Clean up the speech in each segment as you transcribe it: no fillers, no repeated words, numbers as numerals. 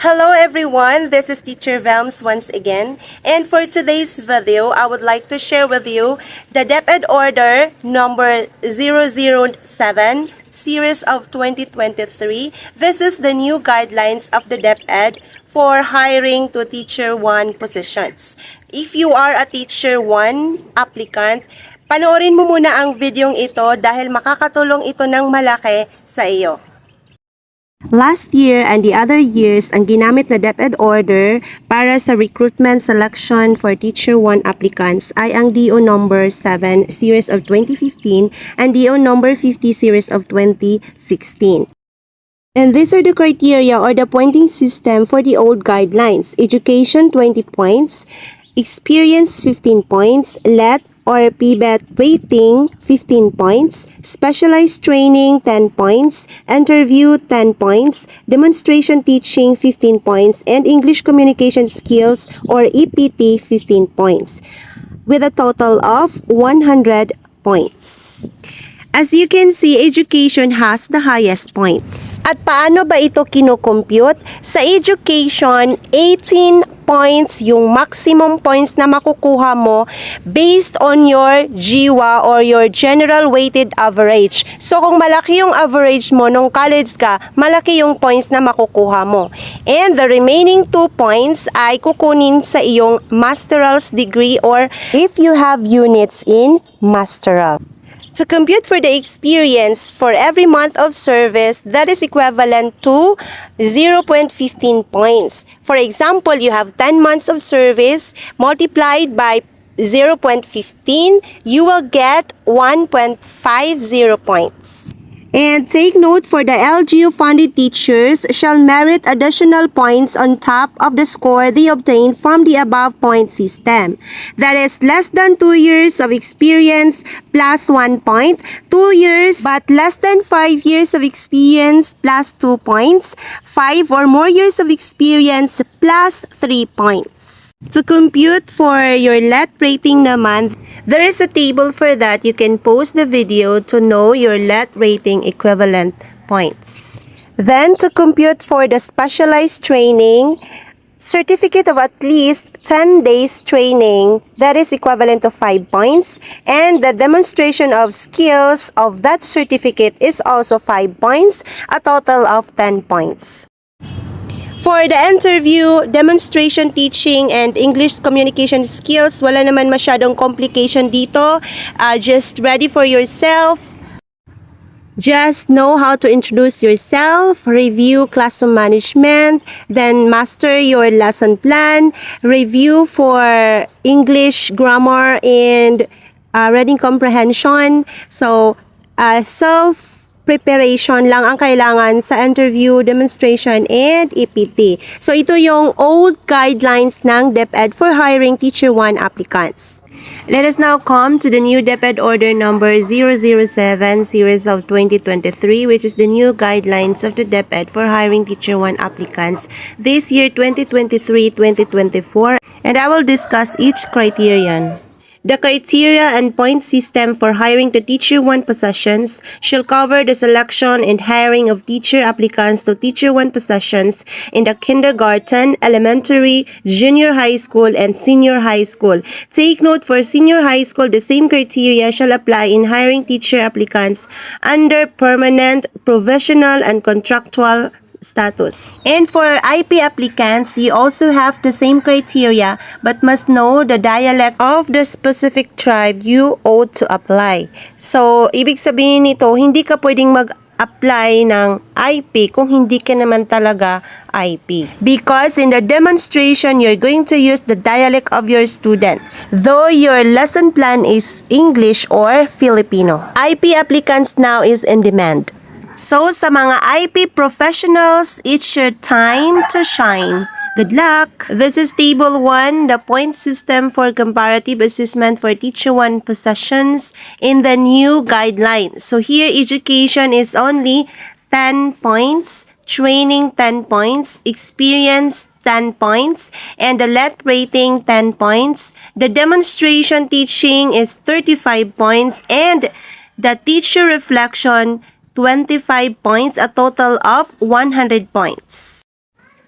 Hello everyone, this is Teacher Velms once again, and for today's video, I would like to share with you the DepEd Order number 007 series of 2023. This is the new guidelines of the DepEd for hiring to Teacher 1 positions. If you are a Teacher 1 applicant, panoorin mo muna ang videong ito dahil makakatulong ito ng malaki sa iyo. Last year and the other years, ang ginamit na DepEd order para sa recruitment selection for Teacher 1 applicants ay ang DO number 7 series of 2015 and DO number 50 series of 2016. And these are the criteria or the pointing system for the old guidelines. Education 20 points, experience 15 points, LET or PBET rating 15 points, specialized training 10 points, interview 10 points, demonstration teaching 15 points, and English communication skills or EPT 15 points, with a total of 100 points. As you can see, education has the highest points. At paano ba ito kinocompute? Sa education, 18 points yung maximum points na makukuha mo based on your GWA or your general weighted average. So kung malaki yung average mo nung college ka, malaki yung points na makukuha mo. And the remaining 2 points ay kukunin sa iyong masteral's degree or if you have units in masteral. To compute for the experience for every month of service, that is equivalent to 0.15 points. For example, you have 10 months of service multiplied by 0.15, you will get 1.50 points. And take note, for the LGU-funded teachers shall merit additional points on top of the score they obtained from the above point system. That is less than 2 years of experience plus 1 point, 2 years but less than 5 years of experience plus 2 points, 5 or more years of experience plus 3 points. To compute for your LET rating naman, there is a table for that. You can pause the video to know your LET rating equivalent points. Then, to compute for the specialized training, certificate of at least 10 days training, that is equivalent to 5 points, and the demonstration of skills of that certificate is also 5 points, a total of 10 points. For the interview, demonstration teaching, and English communication skills, wala naman masyadong complication dito. Just ready for yourself. Just know how to introduce yourself, review classroom management, then master your lesson plan, review for English grammar and reading comprehension. So, preparation lang ang kailangan sa interview, demonstration, and EPT. So, ito yung old guidelines ng DepEd for hiring Teacher 1 applicants. Let us now come to the new DepEd Order number 007 series of 2023, which is the new guidelines of the DepEd for hiring Teacher 1 applicants this year 2023-2024, and I will discuss each criterion. The criteria and point system for hiring the Teacher 1 positions shall cover the selection and hiring of teacher applicants to Teacher 1 positions in the kindergarten, elementary, junior high school, and senior high school. Take note, for senior high school, the same criteria shall apply in hiring teacher applicants under permanent, provisional, and contractual status. And for IP applicants, you also have the same criteria but must know the dialect of the specific tribe you ought to apply. So, ibig sabihin nito, hindi ka pwedeng mag-apply ng IP kung hindi ka naman talaga IP. Because in the demonstration, you're going to use the dialect of your students, though your lesson plan is English or Filipino. IP applicants now is in demand. So, sa mga IP professionals, it's your time to shine. Good luck! This is Table 1, the point system for comparative assessment for Teacher 1 positions in the new guidelines. So, here, education is only 10 points, training 10 points, experience 10 points, and the LET rating 10 points. The demonstration teaching is 35 points, and the teacher reflection 25 points, a total of 100 points.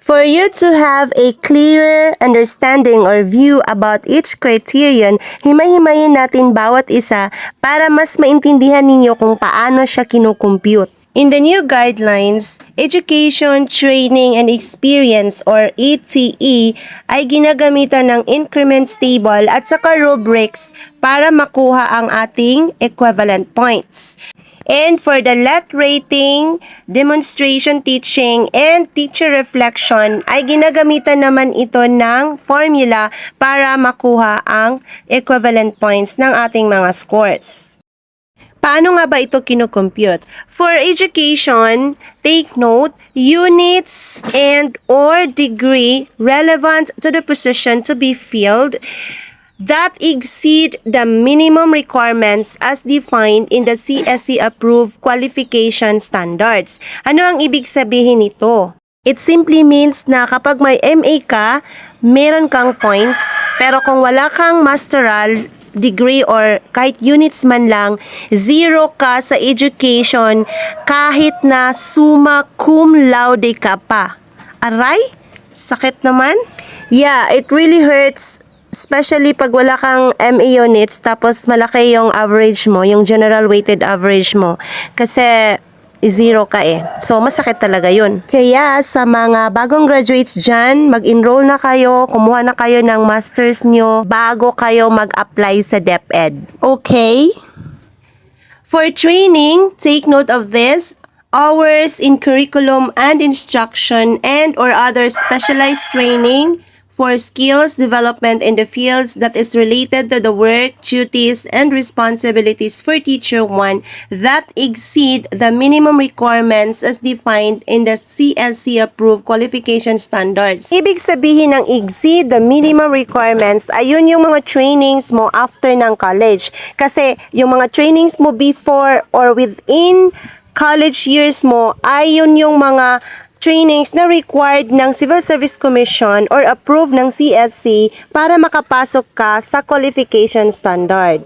For you to have a clearer understanding or view about each criterion, himay-himayin natin bawat isa para mas maintindihan ninyo kung paano siya kinukompute. In the new guidelines, Education, Training, and Experience or ETE ay ginagamitan ng increments table at saka rubrics para makuha ang ating equivalent points. And for the LET rating, demonstration teaching, and teacher reflection ay ginagamitan naman ito ng formula para makuha ang equivalent points ng ating mga scores. Paano nga ba ito kinocompute? For education, take note, units and or degree relevant to the position to be filled that exceed the minimum requirements as defined in the CSE-approved qualification standards. Ano ang ibig sabihin nito? It simply means na kapag may MA ka, meron kang points, pero kung wala kang masteral degree or kahit units man lang, 0 ka sa education kahit na summa cum laude ka pa. Aray? Sakit naman? Yeah, it really hurts. Especially pag wala kang MA units tapos malaki yung average mo, yung general weighted average mo. Kasi 0 ka eh. So, masakit talaga yun. Kaya sa mga bagong graduates dyan, mag-enroll na kayo, kumuha na kayo ng masters nyo bago kayo mag-apply sa DepEd. Okay? For training, take note of this. Hours in curriculum and instruction and or other specialized training for skills development in the fields that is related to the work, duties, and responsibilities for Teacher 1 that exceed the minimum requirements as defined in the CSE-approved qualification standards. Ibig sabihin ng exceed the minimum requirements, ayun yung mga trainings mo after ng college. Kasi yung mga trainings mo before or within college years mo, ayun yung mga trainings na required ng Civil Service Commission or approved ng CSC para makapasok ka sa qualification standard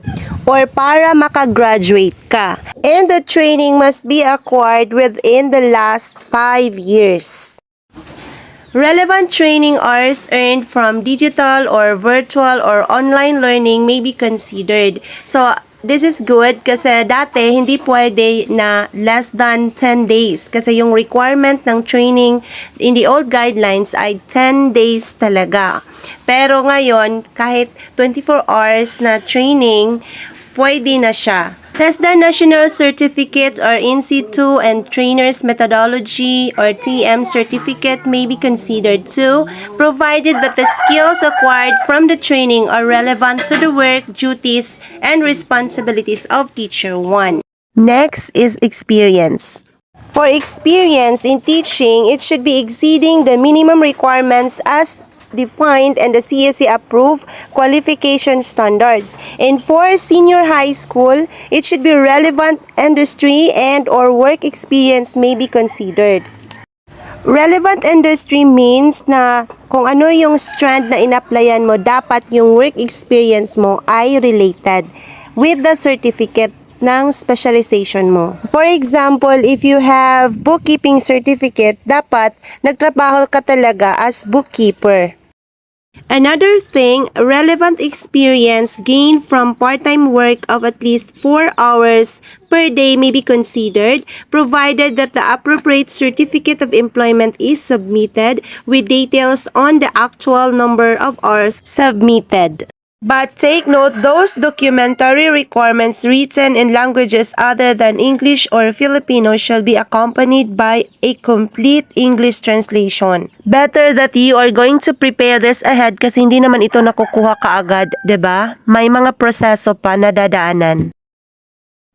or para makagraduate ka. And the training must be acquired within the last 5 years. Relevant training hours earned from digital or virtual or online learning may be considered. So, this is good kasi dati hindi pwede na less than 10 days kasi yung requirement ng training in the old guidelines ay 10 days talaga. Pero ngayon, kahit 24 hours na training, pwede na siya. Less than national certificates or in situ and trainer's methodology or TM certificate may be considered too, provided that the skills acquired from the training are relevant to the work, duties, and responsibilities of Teacher 1. Next is experience. For experience in teaching, it should be exceeding the minimum requirements as defined and the CSE-approved qualification standards. And for senior high school, it should be relevant industry and or work experience may be considered. Relevant industry means na kung ano yung strand na in-applyan mo, dapat yung work experience mo ay related with the certificate ng specialization mo. For example, if you have bookkeeping certificate, dapat nagtrabaho ka talaga as bookkeeper. Another thing, relevant experience gained from part-time work of at least 4 hours per day may be considered, provided that the appropriate certificate of employment is submitted with details on the actual number of hours submitted. But take note, those documentary requirements written in languages other than English or Filipino shall be accompanied by a complete English translation. Better that you are going to prepare this ahead kasi hindi naman ito nakukuha kaagad, 'di ba? May mga proseso pa na dadaanan.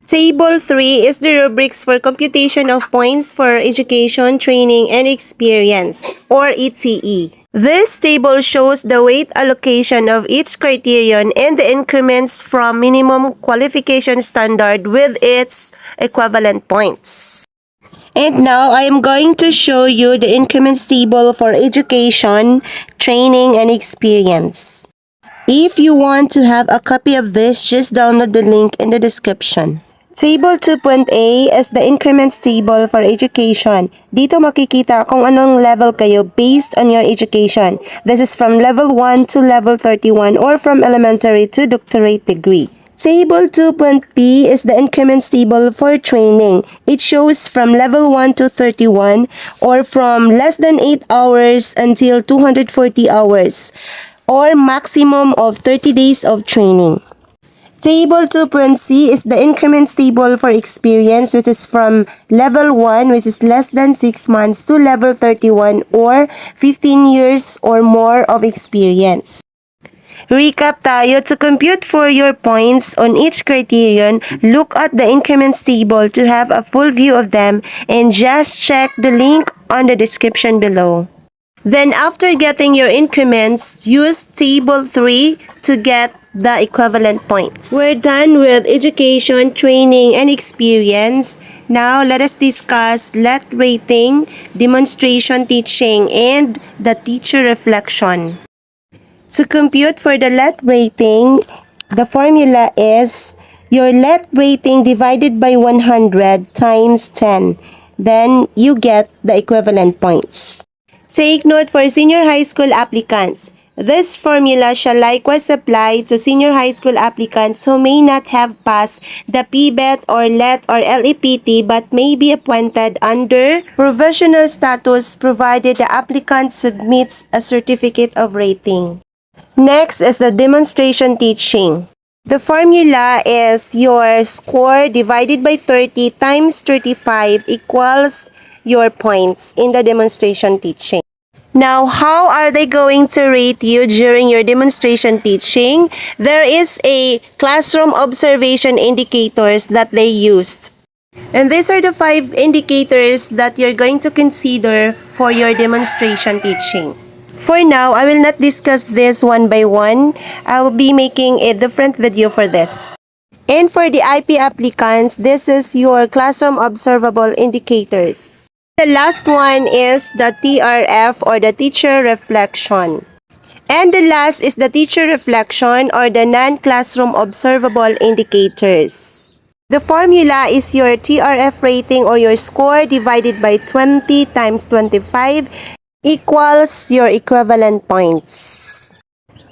Table 3 is the rubrics for computation of points for education, training, and experience, or ETE. This table shows the weight allocation of each criterion and the increments from minimum qualification standard with its equivalent points. And now, I am going to show you the increments table for education, training, and experience. If you want to have a copy of this, just download the link in the description. Table 2.A is the increments table for education. Dito makikita kung anong level kayo based on your education. This is from level 1 to level 31 or from elementary to doctorate degree. Table 2.P is the increments table for training. It shows from level 1 to 31 or from less than 8 hours until 240 hours or maximum of 30 days of training. Table 2.C is the increments table for experience, which is from level 1, which is less than 6 months, to level 31 or 15 years or more of experience. Recap tayo. To compute for your points on each criterion, look at the increments table to have a full view of them and just check the link on the description below. Then after getting your increments, use table 3 to get the equivalent points. We're done with education, training, and experience. Now, let us discuss let rating, demonstration teaching, and the teacher reflection. To compute for the let rating, the formula is your let rating divided by 100 times 10. Then, you get the equivalent points. Take note for senior high school applicants. This formula shall likewise apply to senior high school applicants who may not have passed the PBET or LET or LEPT but may be appointed under provisional status provided the applicant submits a certificate of rating. Next is the demonstration teaching. The formula is your score divided by 30 times 35 equals your points in the demonstration teaching. Now, how are they going to rate you during your demonstration teaching? There is a classroom observation indicators that they used. And these are the 5 indicators that you're going to consider for your demonstration teaching. For now, I will not discuss this one by one. I will be making a different video for this. And for the IP applicants, this is your classroom observable indicators. The last one is the TRF or the teacher reflection. And the last is the teacher reflection or the non-classroom observable indicators. The formula is your TRF rating or your score divided by 20 times 25 equals your equivalent points.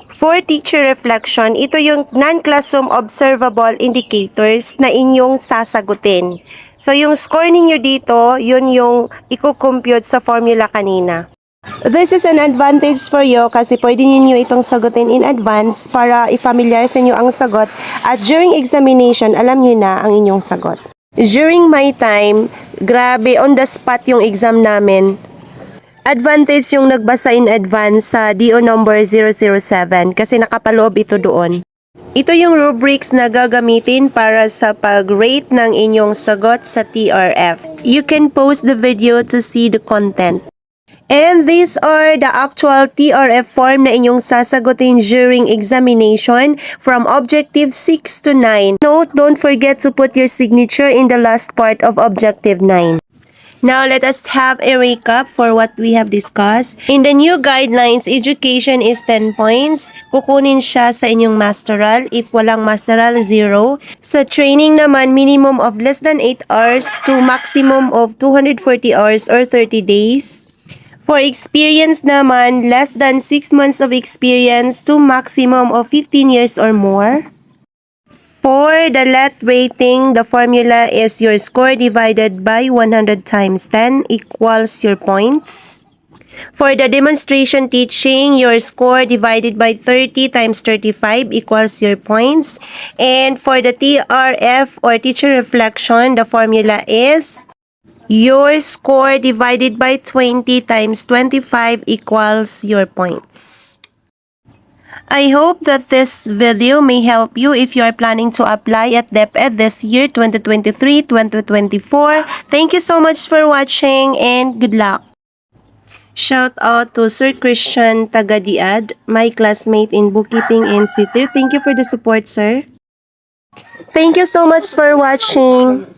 For teacher reflection, ito yung non-classroom observable indicators na inyong sasagutin. So, yung score ninyo dito, yun yung i-compute sa formula kanina. This is an advantage for you kasi pwede ninyo itong sagutin in advance para i-familiar sa inyo ang sagot at during examination, alam nyo na ang inyong sagot. During my time, grabe, on the spot yung exam namin. Advantage yung nagbasa in advance sa DO number 007 kasi nakapaloob ito doon. Ito yung rubrics na gagamitin para sa pag-rate ng inyong sagot sa TRF. You can pause the video to see the content. And these are the actual TRF form na inyong sasagutin during examination from Objective 6 to 9. Note, don't forget to put your signature in the last part of Objective 9. Now, let us have a recap for what we have discussed. In the new guidelines, education is 10 points. Kukunin siya sa inyong masteral. If walang masteral, 0. Sa training naman, minimum of less than 8 hours to maximum of 240 hours or 30 days. For experience naman, less than 6 months of experience to maximum of 15 years or more. For the LET rating, the formula is your score divided by 100 times 10 equals your points. For the demonstration teaching, your score divided by 30 times 35 equals your points. And for the TRF or teacher reflection, the formula is your score divided by 20 times 25 equals your points. I hope that this video may help you if you are planning to apply at DepEd this year 2023-2024. Thank you so much for watching and good luck. Shout out to Sir Christian taga DepEd, my classmate in bookkeeping and sitter. Thank you for the support, sir. Thank you so much for watching.